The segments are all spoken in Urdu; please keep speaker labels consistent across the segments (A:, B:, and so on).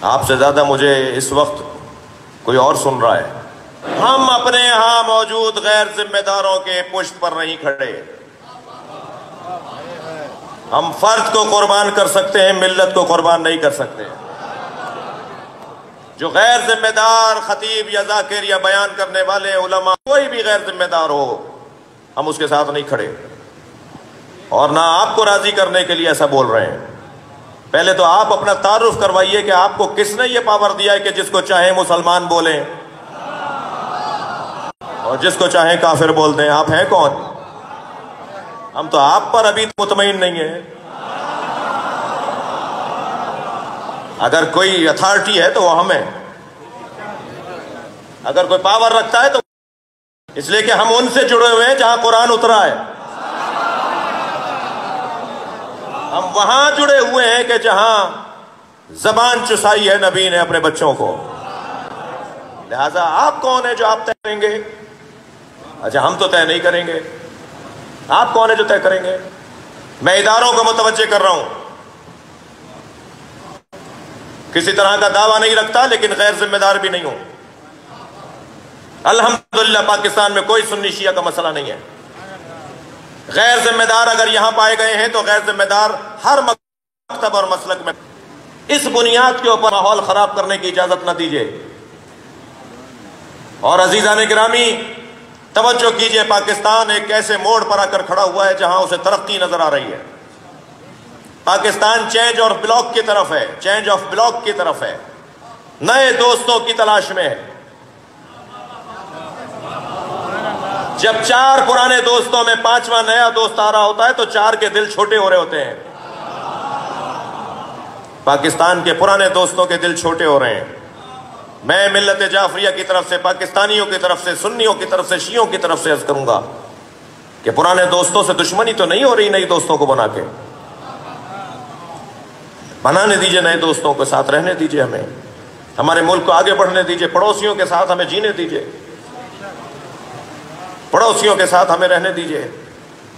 A: آپ سے زیادہ مجھے اس وقت کوئی اور سن رہا ہے. ہم اپنے ہاں موجود غیر ذمہ داروں کے پشت پر نہیں کھڑے. ہم فرد کو قربان کر سکتے ہیں، ملت کو قربان نہیں کر سکتے. جو غیر ذمہ دار خطیب یا ذاکر یا بیان کرنے والے علماء، کوئی بھی غیر ذمہ دار ہو، ہم اس کے ساتھ نہیں کھڑے، اور نہ آپ کو راضی کرنے کے لیے ایسا بول رہے ہیں. پہلے تو آپ اپنا تعارف کروائیے کہ آپ کو کس نے یہ پاور دیا ہے کہ جس کو چاہیں مسلمان بولیں اور جس کو چاہیں کافر بول دیں. آپ ہیں کون؟ ہم تو آپ پر ابھی مطمئن نہیں ہیں. اگر کوئی اتھارٹی ہے تو وہ ہم ہیں، اگر کوئی پاور رکھتا ہے تو اس لیے کہ ہم ان سے جڑے ہوئے ہیں جہاں قرآن اترا ہے. ہم وہاں جڑے ہوئے ہیں کہ جہاں زبان چسائی ہے نبی نے اپنے بچوں کو. لہذا آپ کون ہیں جو آپ طے کریں گے؟ اچھا ہم تو طے نہیں کریں گے، آپ کون ہیں جو طے کریں گے؟ میں اداروں کو متوجہ کر رہا ہوں، کسی طرح کا دعویٰ نہیں رکھتا لیکن غیر ذمہ دار بھی نہیں ہوں. الحمدللہ پاکستان میں کوئی سنی شیعہ کا مسئلہ نہیں ہے. غیر ذمہ دار اگر یہاں پائے گئے ہیں تو غیر ذمہ دار ہر مکتب اور مسلک میں. اس بنیاد کے اوپر ماحول خراب کرنے کی اجازت نہ دیجیے. اور عزیزان گرامی توجہ کیجئے، پاکستان ایک ایسے موڑ پر آ کر کھڑا ہوا ہے جہاں اسے ترقی نظر آ رہی ہے. پاکستان چینج اور بلاک کی طرف ہے، چینج آف بلاک کی طرف ہے، نئے دوستوں کی تلاش میں ہے. جب 4 پرانے دوستوں میں 5واں نیا دوست آ رہا ہوتا ہے تو 4 کے دل چھوٹے ہو رہے ہوتے ہیں. پاکستان کے پرانے دوستوں کے دل چھوٹے ہو رہے ہیں. میں ملت جعفریہ کی طرف سے، پاکستانیوں کی طرف سے، سنیوں کی طرف سے، شیعوں کی طرف سے عرض کروں گا کہ پرانے دوستوں سے دشمنی تو نہیں ہو رہی نئی دوستوں کو بنا کے. بنانے دیجئے نئے دوستوں کے ساتھ، رہنے دیجئے ہمیں، ہمارے ملک کو آگے بڑھنے دیجئے. پڑوسیوں کے ساتھ ہمیں جینے دیجئے، پڑوسیوں کے ساتھ ہمیں رہنے دیجئے.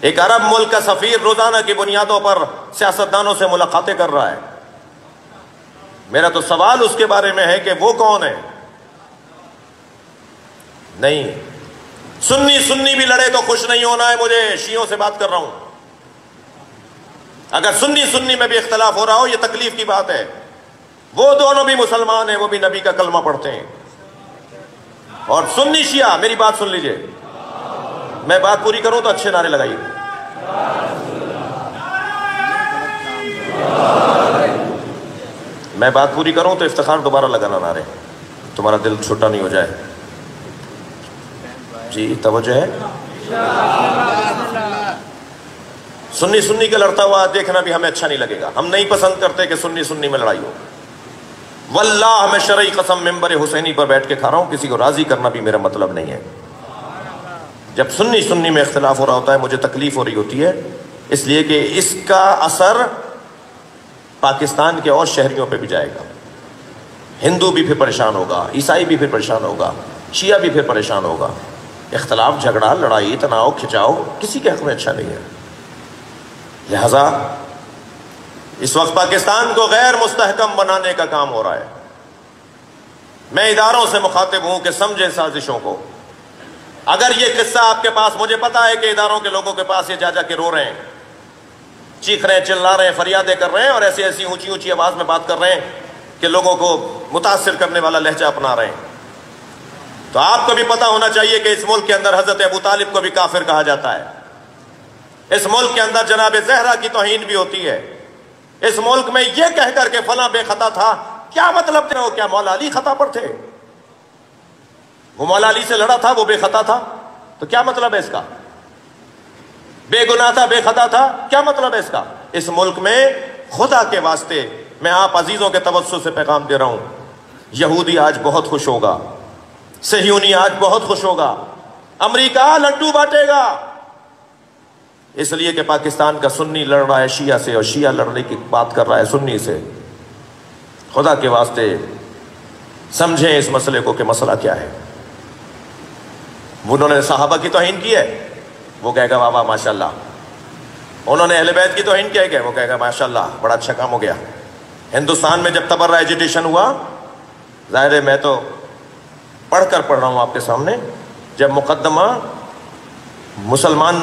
A: ایک عرب ملک کا سفیر روزانہ کی بنیادوں پر سیاستدانوں سے ملاقاتیں کر رہا ہے. میرا تو سوال اس کے بارے میں ہے کہ وہ کون ہے؟ نہیں، سنی بھی لڑے تو خوش نہیں ہونا ہے مجھے. شیعوں سے بات کر رہا ہوں. اگر سنی میں بھی اختلاف ہو رہا ہو یہ تکلیف کی بات ہے. وہ دونوں بھی مسلمان ہیں، وہ بھی نبی کا کلمہ پڑھتے ہیں. اور سنی شیعہ، میری بات سن لیجئے، میں بات پوری کروں تو اچھے نعرے لگائیے. میں بات پوری کروں تو افتخار دوبارہ لگانا نعرے، تمہارا دل چھوٹا نہیں ہو جائے. جی توجہ ہے. سنی کا لڑتا ہوا دیکھنا بھی ہمیں اچھا نہیں لگے گا. ہم نہیں پسند کرتے کہ سنی میں لڑائی ہو. واللہ میں شرعی قسم ممبر حسینی پر بیٹھ کے کھا رہا ہوں، کسی کو راضی کرنا بھی میرا مطلب نہیں ہے. جب سنی میں اختلاف ہو رہا ہوتا ہے مجھے تکلیف ہو رہی ہوتی ہے، اس لیے کہ اس کا اثر پاکستان کے اور شہریوں پہ بھی جائے گا. ہندو بھی پھر پریشان ہوگا، عیسائی بھی پھر پریشان ہوگا، شیعہ بھی پھر پریشان ہوگا. اختلاف، جھگڑا، لڑائی، تناؤ، کھچاؤ کسی کے حق میں اچھا نہیں ہے. لہذا اس وقت پاکستان کو غیر مستحکم بنانے کا کام ہو رہا ہے. میں اداروں سے مخاطب ہوں کہ سمجھیں سازشوں کو. اگر یہ قصہ آپ کے پاس، مجھے پتا ہے کہ اداروں کے لوگوں کے پاس یہ جا کے رو رہے ہیں، چیخ رہے ہیں، چلا رہے ہیں، فریادیں کر رہے ہیں، اور ایسی اونچی آواز میں بات کر رہے ہیں کہ لوگوں کو متاثر کرنے والا لہجہ اپنا رہے ہیں. تو آپ کو بھی پتا ہونا چاہیے کہ اس ملک کے اندر حضرت ابو طالب کو بھی کافر کہا جاتا ہے. اس ملک کے اندر جناب زہرا کی توہین بھی ہوتی ہے. اس ملک میں یہ کہہ کر کہ فلاں بے خطا تھا، کیا مطلب تھے؟ کیا مولا علی خطا پر تھے؟ وہ مولا علی سے لڑا تھا، وہ بے خطا تھا، تو کیا مطلب ہے اس کا؟ بے گناہ تھا، بے خطا تھا، کیا مطلب ہے اس کا؟ اس ملک میں خدا کے واسطے میں آپ عزیزوں کے توسط سے پیغام دے رہا ہوں، یہودی آج بہت خوش ہوگا، صہیونی آج بہت خوش ہوگا، امریکہ لڈو بانٹے گا. اس لیے کہ پاکستان کا سنی لڑ رہا ہے شیعہ سے، اور شیعہ لڑنے کی بات کر رہا ہے سنی سے. خدا کے واسطے سمجھیں اس مسئلے کو کہ مسئلہ کیا ہے. انہوں نے صحابہ کی توہین کی ہے، وہ کہے گا واہ واہ ماشاءاللہ. انہوں نے اہل بیت کی توہین کی ہے، وہ کہے گا ماشاءاللہ بڑا اچھا کام ہو گیا. ہندوستان میں جب تبرہ ایجیٹیشن ہوا، ظاہر ہے میں تو پڑھ رہا ہوں آپ کے سامنے، جب مقدمہ مسلمان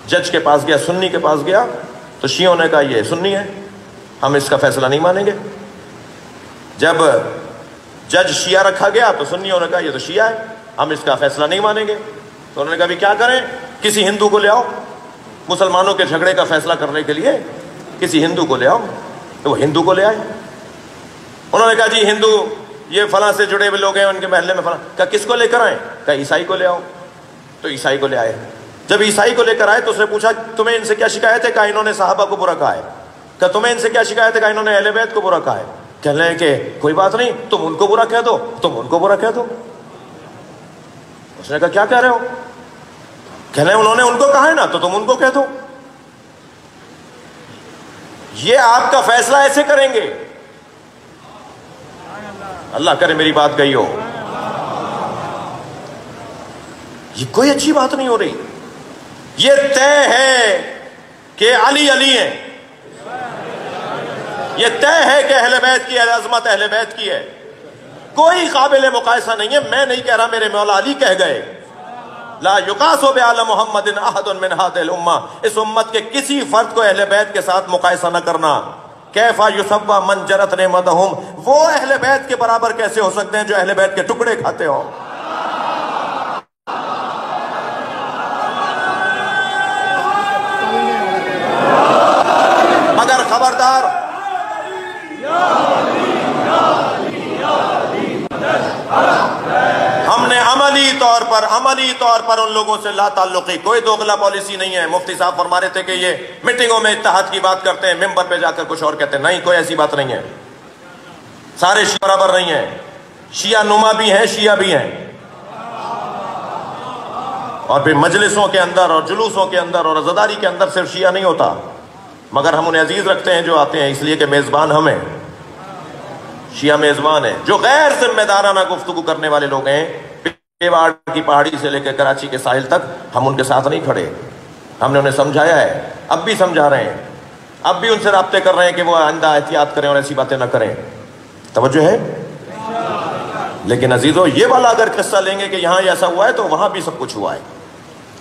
A: جج کے پاس گیا، سنی کے پاس گیا، تو شیعوں نے کہا یہ سنی ہے، ہم اس کا فیصلہ نہیں مانیں گے۔ جب جج شیعہ رکھا گیا تو سنیوں نے کہا یہ تو شیعہ ہے، ہم اس کا فیصلہ نہیں مانیں گے۔ تو انہوں نے کہا بھی کیا کریں، کسی ہندو کو لے آؤ، مسلمانوں کے جھگڑے کا فیصلہ کرنے کے لیے کسی ہندو کو لے آؤ۔ تو وہ ہندو کو لے آئے۔ انہوں نے کہا جی ہندو یہ فلاں سے جڑے ہوئے لوگ ہیں، ان کے محلے میں فلاں۔ کہا کس کو لے کر آئیں؟ کہا عیسائی کو لے آؤ۔ تو عیسائی کو لے آئے۔ جب عیسائی کو لے کر آئے تو اس نے پوچھا تمہیں ان سے کیا شکایت ہے؟ کہا انہوں نے صحابہ کو برا کہا ہے۔ کہا تمہیں ان سے کیا شکایت ہے؟ کہا انہوں نے اہل بیت کو برا کہا ہے۔ کہنے لگے کہ کوئی بات نہیں، تم ان کو برا کہہ دو، تم ان کو برا کہہ دو۔ اس نے کہا کیا کہہ رہے ہو؟ کہنے لگے انہوں نے ان کو کہا ہے نا، تو تم ان کو کہہ دو۔ یہ آپ کا فیصلہ ایسے کریں گے؟ اللہ کرے میری بات کہی ہو۔ یہ کوئی اچھی بات نہیں ہو رہی۔ یہ طے ہے کہ علی علی ہیں، یہ طے ہے کہ اہل بیت کی عظمت اہل بیت کی ہے، کوئی قابل مقایسہ نہیں ہے۔ میں نہیں کہہ رہا، میرے مولا علی کہہ گئے لا یقاس بعلی محمد احد من هذه الامہ، اس امت کے کسی فرد کو اہل بیت کے ساتھ مقایسہ نہ کرنا۔ کیف یسوی من جرت نعمتہم، وہ اہل بیت کے برابر کیسے ہو سکتے ہیں جو اہل بیت کے ٹکڑے کھاتے ہو؟ مگر خبردار، ہم نے عملی طور پر ان لوگوں سے لا تعلقی، کوئی دوغلا پالیسی نہیں ہے۔ مفتی صاحب فرما رہے تھے کہ یہ میٹنگوں میں اتحاد کی بات کرتے ہیں، ممبر پہ جا کر کچھ اور کہتے ہیں، نہیں، کوئی ایسی بات نہیں ہے۔ سارے شیعہ برابر نہیں ہیں، شیعہ نما بھی ہیں، شیعہ بھی ہیں۔ اور پھر مجلسوں کے اندر اور جلوسوں کے اندر اور عزاداری کے اندر صرف شیعہ نہیں ہوتا، مگر ہم انہیں عزیز رکھتے ہیں جو آتے ہیں، اس لیے کہ میزبان ہم ہیں، شیعہ میزبان ہیں۔ جو غیر ذمہ دارانہ گفتگو کرنے والے لوگ ہیں، پیواڑ کی پہاڑی سے لے کے کراچی کے ساحل تک، ہم ان کے ساتھ نہیں کھڑے۔ ہم نے انہیں سمجھایا ہے، اب بھی سمجھا رہے ہیں، اب بھی ان سے رابطے کر رہے ہیں کہ وہ آئندہ احتیاط کریں اور ایسی باتیں نہ کریں۔ توجہ ہے؟ لیکن عزیزو، یہ والا اگر قصہ لیں گے کہ یہاں ایسا ہوا ہے تو وہاں بھی سب کچھ ہوا ہے،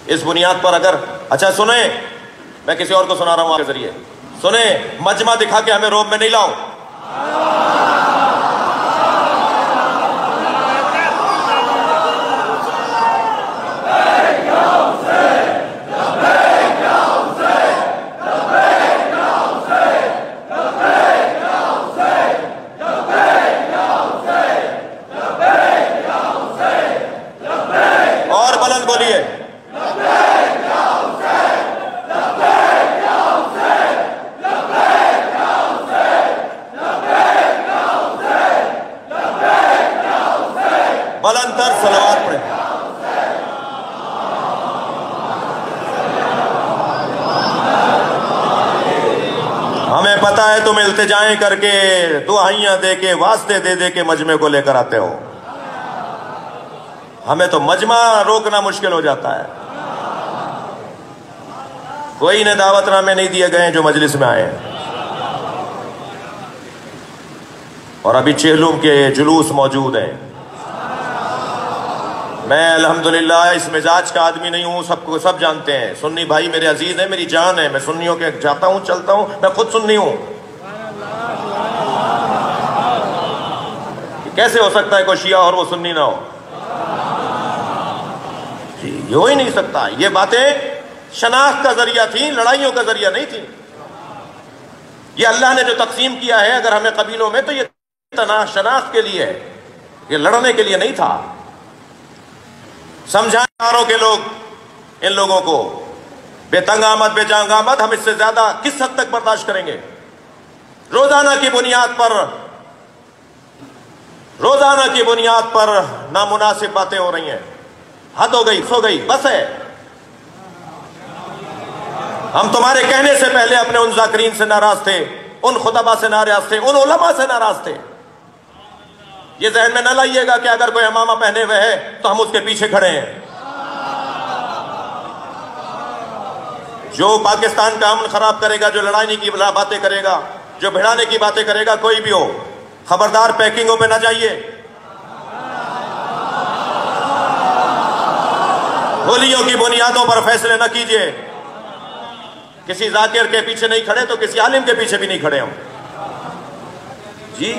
A: اس بنیاد پر اگر اچھا سنیں، میں کسی اور کو سنا رہا ہوں آپ کے ذریعے، سنیں، مجمع دکھا کے ہمیں روب میں نہیں لاؤ۔ اور بلند بولیے، بلند تر صلوات پڑھیں۔ ہمیں پتہ ہے تم التجائیں کر کے، دعائیاں دے کے، واسطے دے دے کے مجمع کو لے کر آتے ہو، ہمیں تو مجمع روکنا مشکل ہو جاتا ہے۔ کوئی انہیں دعوت نامے نہیں دیے گئے جو مجلس میں آئے ہیں، اور ابھی چہلم کے جلوس موجود ہیں۔ میں الحمدللہ اس مزاج کا آدمی نہیں ہوں، سب کو سب جانتے ہیں، سنی بھائی میرے عزیز ہیں، میری جان ہے، میں سنیوں کے جاتا ہوں، چلتا ہوں، میں خود سنی ہوں۔ کیسے ہو سکتا ہے کوئی شیعہ اور وہ سنی نہ ہو؟ یہ ہو ہی نہیں سکتا۔ یہ باتیں شناخت کا ذریعہ تھیں، لڑائیوں کا ذریعہ نہیں تھیں۔ یہ اللہ نے جو تقسیم کیا ہے اگر ہمیں قبیلوں میں، تو یہ شناخت کے لیے ہے، یہ لڑنے کے لیے نہیں تھا۔ سمجھائیں کے لوگ ان لوگوں کو، بے تنگ آمد بے جانگ آمد، ہم اس سے زیادہ کس حد تک برداشت کریں گے؟ روزانہ کی بنیاد پر نامناسب باتیں ہو رہی ہیں، حد ہو گئی، سو گئی، بس ہے۔ ہم تمہارے کہنے سے پہلے اپنے ان ذاکرین سے ناراض تھے، ان خطباء سے ناراض تھے، ان علماء سے ناراض تھے۔ یہ ذہن میں نہ لائیے گا کہ اگر کوئی امامہ پہنے ہوئے ہے تو ہم اس کے پیچھے کھڑے ہیں۔ جو پاکستان کا امن خراب کرے گا، جو لڑائی کی باتیں کرے گا، جو بھڑانے کی باتیں کرے گا کوئی بھی ہو، خبردار پیکنگوں پہ نہ جائیے، گولیوں کی بنیادوں پر فیصلے نہ کیجیے، کسی ذاکر کے پیچھے نہیں کھڑے تو کسی عالم کے پیچھے بھی نہیں کھڑے ہم جی۔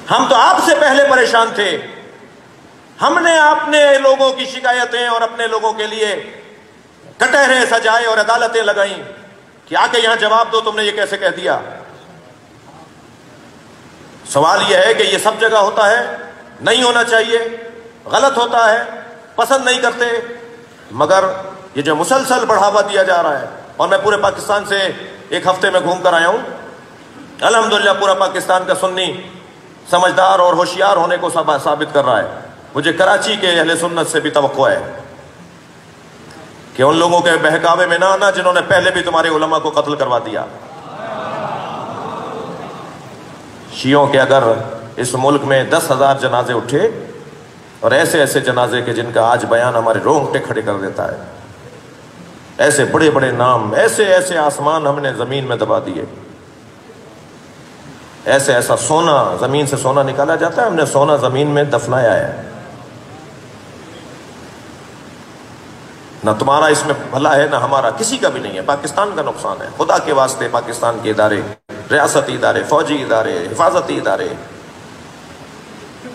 A: ہم تو آپ سے پہلے پریشان تھے، ہم نے اپنے لوگوں کی شکایتیں اور اپنے لوگوں کے لیے کٹہرے سجائے اور عدالتیں لگائیں کہ آ کے یہاں جواب دو تم نے یہ کیسے کہہ دیا۔ سوال یہ ہے کہ یہ سب جگہ ہوتا ہے، نہیں ہونا چاہیے، غلط ہوتا ہے، پسند نہیں کرتے، مگر یہ جو مسلسل بڑھاوا دیا جا رہا ہے، اور میں پورے پاکستان سے ایک ہفتے میں گھوم کر آیا ہوں، الحمدللہ پورا پاکستان کا سنی سمجھدار اور ہوشیار ہونے کو ثابت کر رہا ہے۔ مجھے کراچی کے اہل سنت سے بھی توقع ہے کہ ان لوگوں کے بہکاوے میں نہ آنا جنہوں نے پہلے بھی تمہارے علماء کو قتل کروا دیا۔ شیعوں کے اگر اس ملک میں 10,000 جنازے اٹھے، اور ایسے ایسے جنازے کے جن کا آج بیان ہمارے رونگٹے کھڑے کر دیتا ہے، ایسے بڑے بڑے نام، ایسے ایسے آسمان ہم نے زمین میں دبا دیے، ایسے ایسا سونا، زمین سے سونا نکالا جاتا ہے، ہم نے سونا زمین میں دفنایا ہے۔ نہ تمہارا اس میں بھلا ہے نہ ہمارا، کسی کا بھی نہیں ہے، پاکستان کا نقصان ہے۔ خدا کے واسطے پاکستان کے ادارے، ریاستی ادارے، فوجی ادارے، حفاظتی ادارے،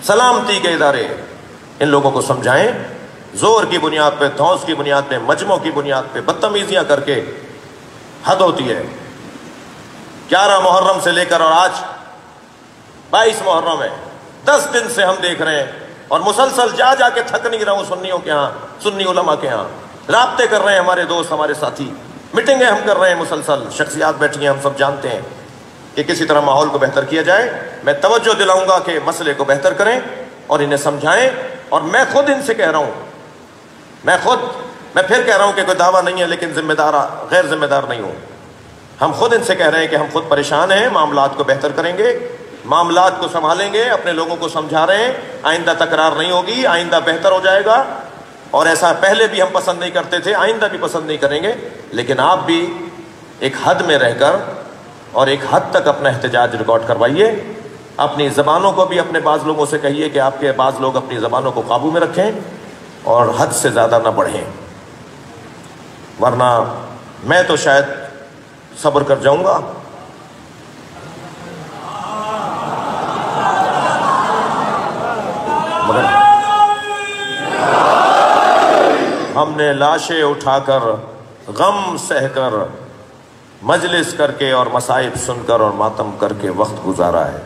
A: سلامتی کے ادارے، ان لوگوں کو سمجھائیں، زور کی بنیاد پہ، دھوس کی بنیاد پہ، مجموع کی بنیاد پہ بدتمیزیاں کر کے حد ہوتی ہے۔ 11 محرم سے لے کر اور آج 22 محرم ہے، 10 دن سے ہم دیکھ رہے ہیں، اور مسلسل جا جا کے تھک نہیں رہا ہوں سنیوں کے ہاں، سنی علماء کے ہاں، رابطے کر رہے ہیں ہمارے دوست، ہمارے ساتھی، میٹنگیں ہم کر رہے ہیں مسلسل، شخصیات بیٹھی ہیں، ہم سب جانتے ہیں کہ کسی طرح ماحول کو بہتر کیا جائے۔ میں توجہ دلاؤں گا کہ مسئلے کو بہتر کریں اور انہیں سمجھائیں، اور میں خود ان سے کہہ رہا ہوں، میں پھر کہہ رہا ہوں کہ کوئی دعویٰ نہیں ہے لیکن غیر ذمہ دار نہیں ہوں، ہم خود ان سے کہہ رہے ہیں کہ ہم خود پریشان ہیں، معاملات کو بہتر کریں گے، معاملات کو سنبھالیں گے، اپنے لوگوں کو سمجھا رہے ہیں، آئندہ تکرار نہیں ہوگی، آئندہ بہتر ہو جائے گا، اور ایسا پہلے بھی ہم پسند نہیں کرتے تھے، آئندہ بھی پسند نہیں کریں گے، لیکن آپ بھی ایک حد میں رہ کر اور ایک حد تک اپنا احتجاج ریکارڈ کروائیے، اپنی زبانوں کو بھی اپنے بعض لوگوں سے کہیے کہ آپ کے بعض لوگ اپنی زبانوں کو قابو میں رکھیں اور حد سے زیادہ نہ بڑھیں، ورنہ میں تو شاید صبر کر جاؤں گا۔ مگر ہم نے لاشیں اٹھا کر، غم سہ کر، مجلس کر کے اور مصائب سن کر اور ماتم کر کے وقت گزارا ہے۔